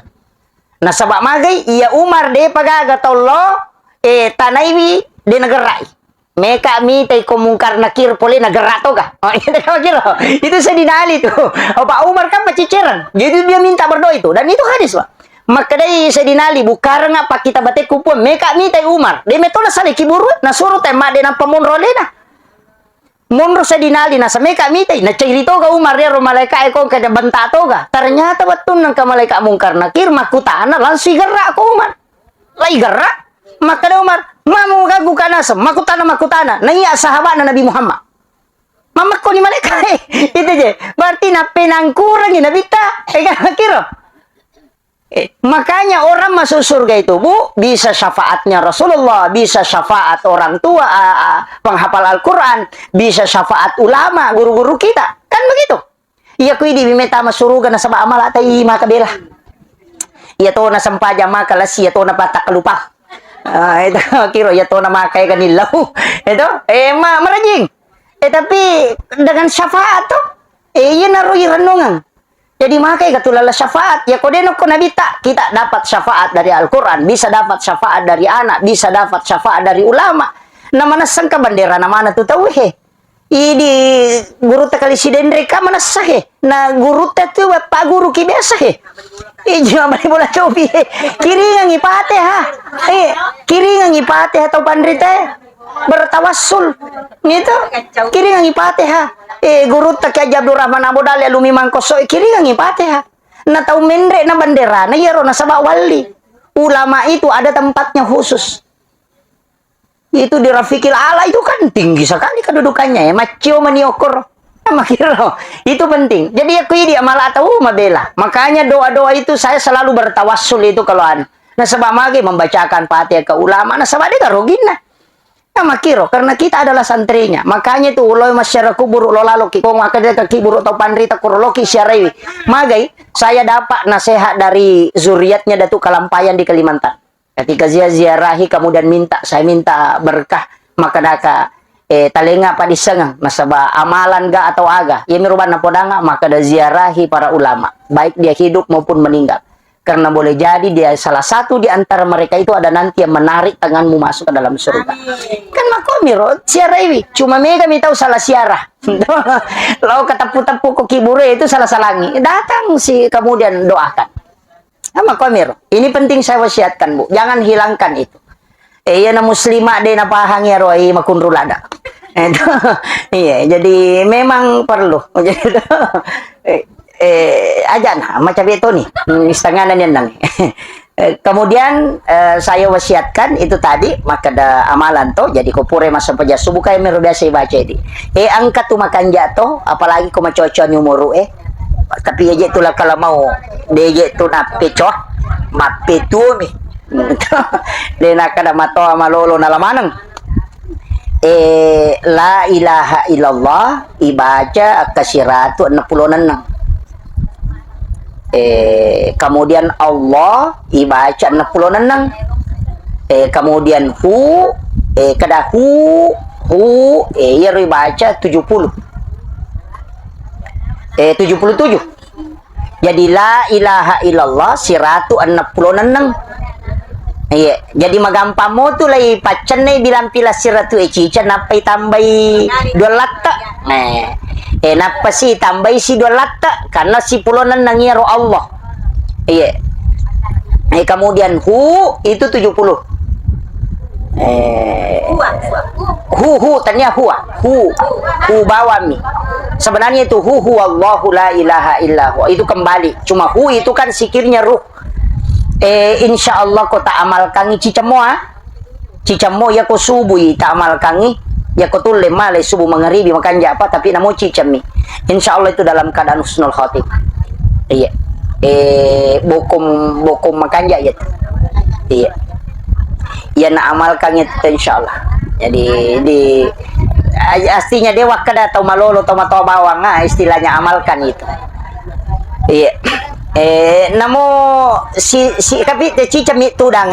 Nah sabak magai, iya Umar de pagaga taulo, tanaiwi de negerai. Meka mi tay kumungkar nakir poli negara to ka. Oh, itu kira. Itu Sayyidina Ali tuh. Oh, Pak Umar kan paciciran. Jadi dia minta berdoa itu dan itu hadis, Pak. Maka dari Sayyidina Ali bukar nga pa kita bate kupon meka mi tay Umar. De metola sali kiburu na suru tay made na pamunro lena. Munro Sayyidina Ali na sa meka mi tay na cairito ga Umar ya malaika ko kada banta to ga. Ternyata watun nang ka malaika mungkar nakir makutana langsung gerak ko Umar. Lai gerak. Maka ada Umar, mamu gagu kanasem, makutana, naiya sahabat Nabi Muhammad. Mama ko ni malaikat, itu je. Berarti na penangkurang ni nabita, kira. Makanya orang masuk surga itu Bu, bisa syafaatnya Rasulullah, bisa syafaat orang tua, penghafal Al-Quran, bisa syafaat ulama, guru-guru kita, kan begitu. Iya kui di bimeta masuruga na sabah amal atai makabela. Iya to na sampaja makalasi, iya to na patak lupa. Itu kira ya to nama kayak kanilaw. Itu marajing. Tapi dengan syafaat tuh yun naroy renungan. Jadi makai katulala syafaat. Ya kodeno ko nabita, kita dapat syafaat dari Al-Qur'an, bisa dapat syafaat dari anak, bisa dapat syafaat dari ulama. Nama nasang ka bandera na mana tu tahu he. Idi guru ta kali sidendre ka mana sahe. Na guru ta tu pa guru ki biasa he. Jangan balik bola cobi. Kiri yang ipate ha. Kiri yang ipate atau pandrita bertawassul. Gitu. Kiri yang ipate ha. Guru tak aja Abdul Rahman Abu Dali alumi mangkoso. Kiri yang ipate ha. Na tau mendre na bandera na yero na sabak wali. Ulama itu ada tempatnya khusus. Itu di Rafiqil Ala itu kan tinggi sekali kedudukannya ya. Macio maniokor. Makiro. Itu penting. Jadi aku ini amal atau mabela. Makanya doa-doa itu saya selalu bertawassul itu kalau nah sebab magi membacakan Fatihah ke ulama. Nah sebab dia rogina. Nah makiro karena kita adalah santrinya. Makanya itu uloy masyarakat kubur lo lalu ki kong akade ka kibur atau pandrita kuroloki syarawi. Magai saya dapat nasihat dari zuriatnya Datuk Kalampayan di Kalimantan. Ketika ziarahi kemudian saya minta berkah maka daka talenga pa disengang nasaba amalan ga atau aga ya miruban na podanga maka da ziarahi para ulama baik dia hidup maupun meninggal karena boleh jadi dia salah satu di antara mereka itu ada nanti yang menarik tanganmu masuk ke dalam surga. Kan makomiro ziarahi cuma mega mi tahu salah siarah lo katapu-tapu ko kibure itu salah salangi datang si kemudian doakan. Makomiro ini penting saya wasiatkan Bu, jangan hilangkan itu. Iya na muslimah de na pahang ya roi makunrulada. Iya, jadi memang perlu. Ajan macam itu nih, istanganan yan nang. Kemudian saya wasiatkan itu tadi maka ada amalan to jadi kopure masuk peja subuh kayak meru biasa baca ini. Angkat tu makan jatuh apalagi ko macocon umuru tapi aja itulah kalau mau deje tu na pecoh mapetu mi. Dena kada mato malolo na lamanang la ilaha illallah ibaca kasiratu 66 kemudian Allah ibaca 66 kemudian kada hu ya ibaca 77 jadi la ilaha illallah siratu 66. Iya, jadi magampang mo tu lay pacan na bilang pila siratu cica napai tambai 2 latta. Napa si tambai si 2 latta karena si pulonan nangiro Allah. Iya. Kemudian hu itu 70. Tanya hu bawami. Sebenarnya itu hu Allahu la ilaha illahu. Itu kembali. Cuma hu itu kan sikirnya ruh. Insya Allah ko ta amal kangi cicamo ya ko subuhi ta amal kangi ya ko tulle male subuh mangaribi makan apa tapi namo cicami insya Allah itu dalam keadaan husnul khotimah. Iya bokum makan ya iya ia nak amalkan itu insyaallah. Jadi aslinya dewa kada atau malolo atau bawang istilahnya amalkan itu. Iya. Namo si tapi cica mi tudang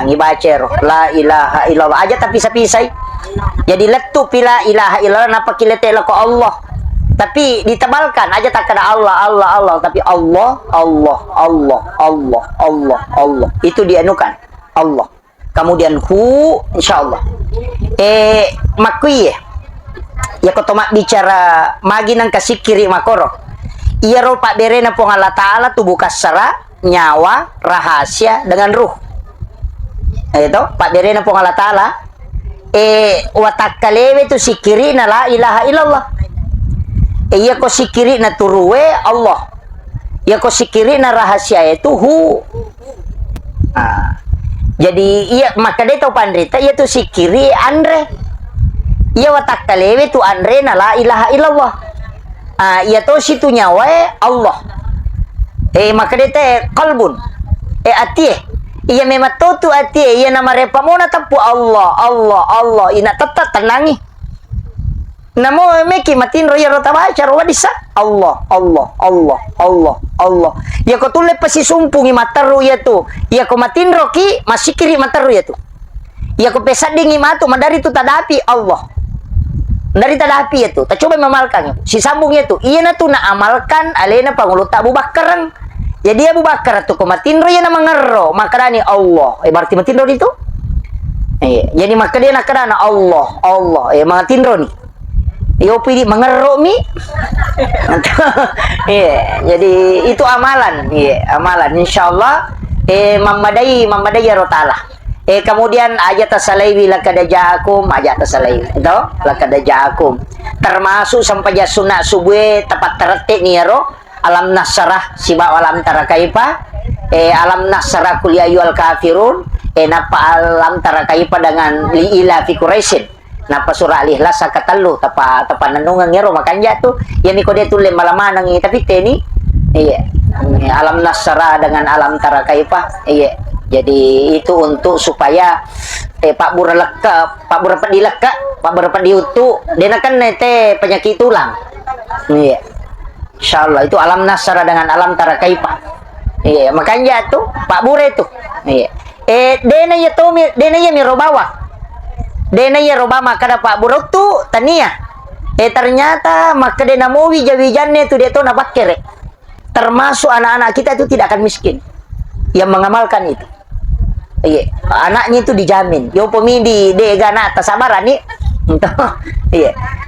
ibaca la ilaha illallah aja tapi sapisai. Jadi letup la ilaha illallah napa kilete ko Allah. Tapi ditebalkan aja tak ada Allah tapi Allah. Itu dianukan Allah. Kemudian insyaallah. Makui ya kotomak bicara magi nang kasikiri makoro. Iya roh pak berena pong Allah Ta'ala tubuh kasara, nyawa, rahasia dengan ruh. Itu pak berena pong Allah Ta'ala. Watak kalewe tu sikiri na la ilaha illallah. Iya ko sikiri na turuwe Allah. Iya ko sikiri na rahasia itu Jadi iya maka dia tahu pandrita iya tu sikiri andre. Iya watak kalewe tu andre na la ilaha illallah. Ia to situ nyawa Allah. Maka dia teh kalbun. Atie. Ia memang tu atie. Ia nama repa mona tapu Allah. Ina tetap tenangi. Namo meki matin roya rota baca roa disa. Allah. Ya ko tule pasi sumpungi mataru ya tu. Ya ko matin roki masih kiri mataru ya tu. Ya ko pesat dingi matu madari tu tadapi Allah. Dari tadapi itu, tak coba memalkan si sambung itu. Iya na tu na amalkan alena panguluta Abu Bakar. Jadi Abu Bakar tu komatinro ya na mangero makarani Allah. Berarti matinro itu. Jadi maka dia nak kerana Allah. Mangatinro ni. Yo pilih mangero mi. Jadi itu amalan. Amalan insyaallah mamadai ya rotalah. Kemudian ayat tasalaiwi lakada ja'akum ayat tasalaiwi itu lakada ja'akum termasuk sampai ya sunat subuh tepat tertik nih ya alam nasrah siba alam tarakaipa alam nasrah kuliah yual kafirun napa alam tarakaipa dengan liila fi quraisin napa surah al-ikhlas sakatalu tapa nanungan ngero makanya tuh yang niko dia tulis malaman nang tapi teni alam nasrah dengan alam tarakaipa jadi itu untuk supaya Pak Bura diutu dia kan nete penyakit tulang. Insyaallah itu alam nasara dengan alam tarakaipa. Makanya tuh Pak Bura itu. Dena ya mirobawa. Dena ya robama kada Pak Bura tu tania. Ternyata maka dena mau wijawijannya tu dia tu nabat kere. Termasuk anak-anak kita itu tidak akan miskin yang mengamalkan itu. Anaknya itu dijamin. Yo pemidi degana tasabaran nih.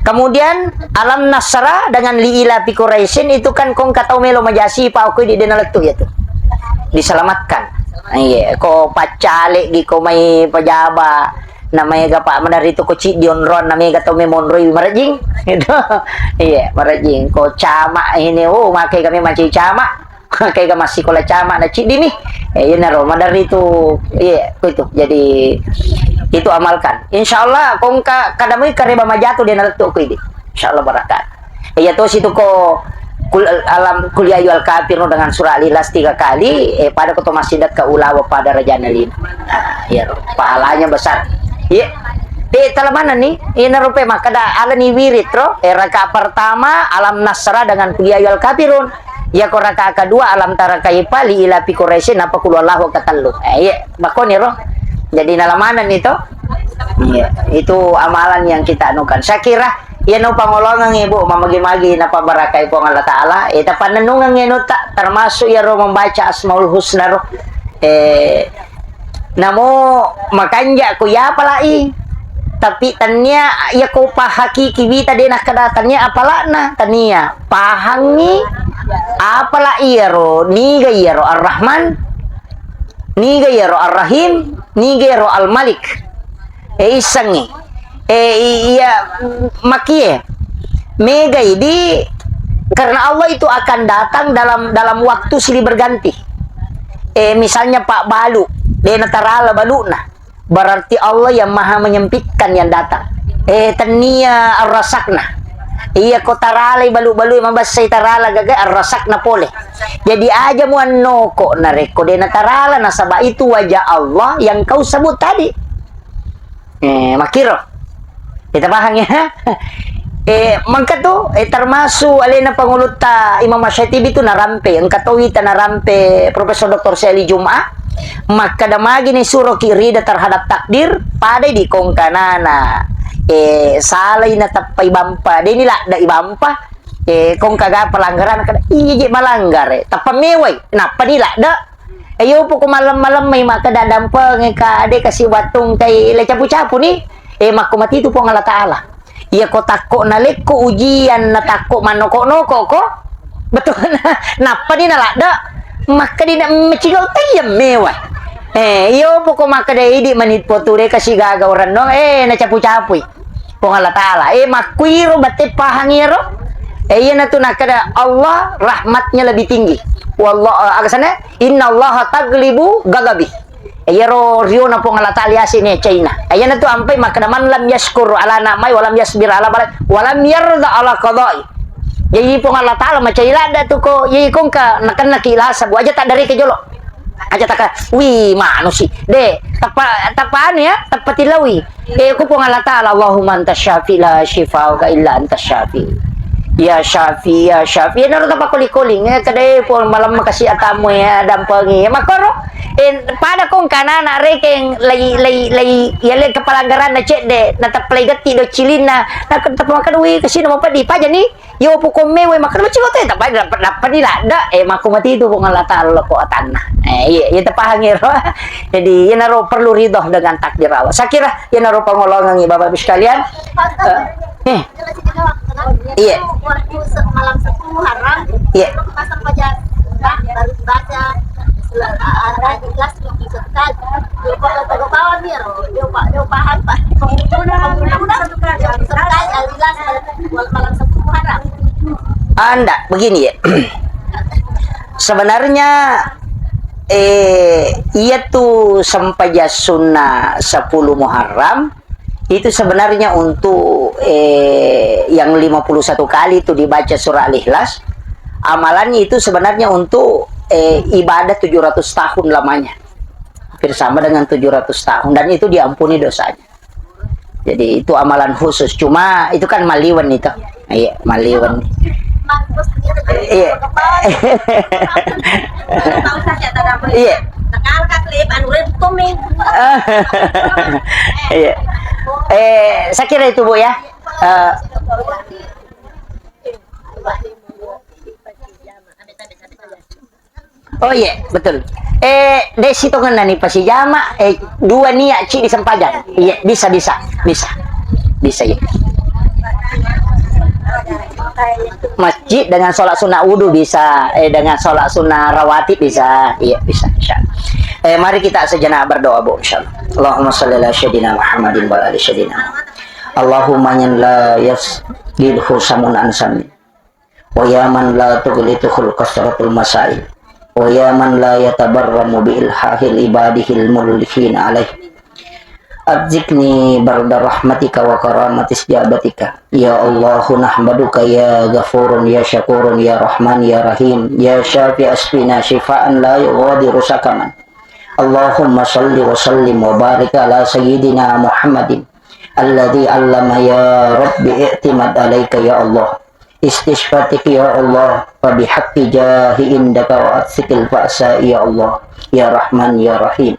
Kemudian alam nasra dengan liila pikuraisin itu kan kong katau melo majasi pa aku di denaletu ya tuh. Diselamatkan. Ko pacale di ko may pajaba namanya gapak menari itu ko dionron namanya gatau me monroy marajing. Itu. Marajing ko cama ini makai kami maci cama. Kayak masih kola cama na cik dimi ya naro madar itu itu jadi itu amalkan insyaallah kong kadamui kareba majatu dia naltu ko ini insyaallah barakat ya to situ ko alam kuliah yual kafir dengan surah al-ikhlas 3 kali pada koto masidat ka ulawa pada rajana 5 pahalanya besar talamanan nih ini rupe maka da ala ni wirid rakaat pertama alam nasra dengan kuliah yual kafirun. Ya ko rakaat kedua alam tarakaipa li ila fi quraisin apa kulullahu katallu. Bakon ya roh. Jadi nalamanan itu. Itu amalan yang kita anukan. Saya kira ya no pangolongan ibu mamagi-magi na pabarakai po Allah Taala. Eta panenungan ngeno tak termasuk ya roh membaca Asmaul Husna roh. Namo makanya ku ya palai. Tapi tanya ya ko pahakiki kita dia nak kadatannya apalana tania pahangi apalah iyaro niga iyaro ar-Rahman niga iyaro ar-Rahim niga iyaro al-Malik isangi iya makie mega ini karena Allah itu akan datang dalam waktu silih berganti misalnya Pak Balu dia natarala baluna berarti Allah yang maha menyempitkan yang datang tania ar-Rasakna Iya ko taralay balu-balu mabasay tarala gaga arasak na pole. Jadi aja mo ano ko na rekode na tarala na saba itu wajah Allah yang kau sebut tadi. Makiro. Kita paham ya. Mangka to termasuk alin na pangulut ta Imam Masyatibi itu narampe ang katawita narampe Profesor Dr. Seli Jum'ah maka damagi ni suro kirida terhadap takdir pada di kong kanana salay na tapay bampa di nila da ibampa kung kaga pelanggaran kada iya malanggar tapameway na panila da ayo po kumalam-malam may makadadampa ng kade kasi watong kay ila capu-capu ni makumati ito po ng Allah Ta'ala iya ko tako nalik ko ujian na tako manoko-noko ko betul na napa di nalada maka di na macigaw tayam meway iyo po ko makadai di manit po ture kasi gagawran no na capu-capu po ng Allah Ta'ala makwiro bati pahangiro iya na to nakada Allah rahmatnya lebih tinggi wallah agasana inna Allah taglibu gagabi ro rio na po ng Allah Ta'ala sini China ayan na to ampay makadaman lam yashkur ala namay walam yasbir ala balad walam yarda ala qada'i jadi po ng Allah Ta'ala macailada to ko yai kong ka nakan nakilasa bu aja tak dari kejolo aja taka wi mano si de tapaan ya tapatilawi ko po ng Allah Ta'ala Allahumma anta syafi la shifa'uka illa anta syafi ya Syafi ya Syafi naroon ka pa kuling-kuling kadai po malam makasih atamu ya dampangi makoro pada kong kanana rekeng lay yale kapalanggaran na cek de nataplay gati do cilina nakatapamakanwi kasi naman pa di pa jani yo po kumewe makano chigote tapay dapat nila da makumati do kung Allah Ta'ala ko atana iya tapahangiro jadi yan naro perlu ridho dengan takdir Allah sakira yan naro pangolongan ni Bapak sekalian iya malam 10 haram iya pasang pajak baru baca ada ikhlas yang bisa sekali kalau bawa dia dia paham pak mudah-mudahan sekali ikhlas malam 10 haram anda begini ya sebenarnya iya tuh sampaja sunnah 10 Muharram itu sebenarnya untuk yang 51 kali itu dibaca surah Al-Ikhlas amalannya itu sebenarnya untuk ibadah 700 tahun lamanya hampir sama dengan 700 tahun dan itu diampuni dosanya jadi itu amalan khusus cuma itu kan maliwan itu iya maliwan iya iya iya saya kira itu Bu ya oh iya betul desi to kan nih pasijama dua niat ci di sempajan iya bisa ya masjid dengan sholat sunnah wudu bisa dengan sholat sunnah rawatib bisa iya bisa insyaallah mari kita sejenak berdoa Bu insyaallah Allahumma shalli ala sayyidina Muhammadin wa ala sayyidina Allahumma yan la yasdilhu samun ansami wa ya man la tughlituhul kasratul masail wa ya man la yatabarramu bi ilhahil ibadihil mulhin alaih Adzikni barda rahmatika wa karamatis jabatika ya Allahu nahmaduka ya ghafurun ya syakurun ya rahman ya rahim ya syafi asfina shifaan la yughadiru sakaman Allahumma salli wa sallim wa barik ala sayyidina Muhammadin alladhi allama ya rabbi i'timad alaika ya Allah istishfatik ya Allah wa bihaqqi jahi indaka wa atsikil fa'sa ya Allah ya Rahman ya Rahim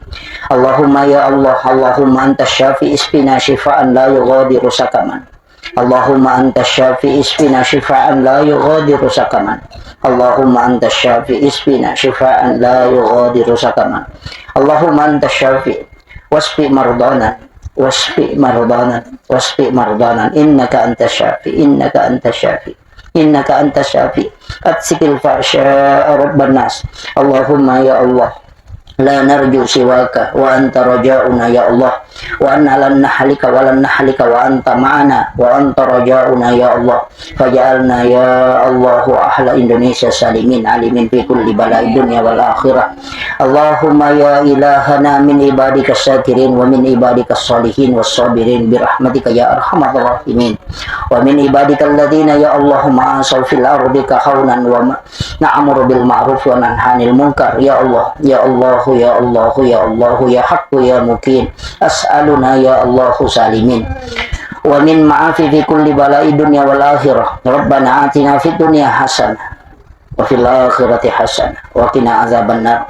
Allahumma ya Allah Allahumma anta syafi isfina shifaan la yughadiru sakaman Allahumma anta syafi isfina shifaan la yughadiru sakaman Allahumma anta syafi isfina shifaan la yughadiru sakaman Allahumma anta syafi wasfi mardana wasfi mardana wasfi mardana innaka anta syafi innaka anta syafi innaka anta syafi atsikil fa'sya rabban nas Allahumma ya Allah لا نرجو سواك وأنت رجاؤنا يا الله وأنا لن نحلك ولن نحلك وأنت معنا وأنت رجاؤنا يا الله فجعلنا يا الله أهل إندونيسيا سالمين عالمين في كل بلاء الدنيا والآخرة اللهم يا إلهنا من عبادك الشاكرين ومن عبادك الصالحين والصابرين برحمتك يا أرحم الراحمين ومن عبادك الذين يا الله عاشوا في الأرض كهونا ونأمر بالمعروف وننهى عن المنكر يا الله يا الله يا الله يا الله يا حق يا مكين أسألنا يا الله سالمين ومن معافي في كل بلاء الدنيا والآخرة ربنا آتنا في الدنيا حسنة وفي الآخرة حسنة وقنا عذاب النار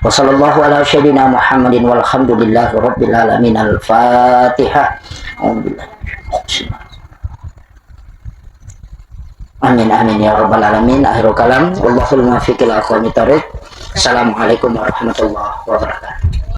وصلى الله على سيدنا محمد والحمد لله رب العالمين الفاتحة Amin amin ya rabbal alamin. Akhirul kalam. Wallahul muwaffiq ila aqwamit thoriq. Assalamualaikum warahmatullahi wabarakatuh.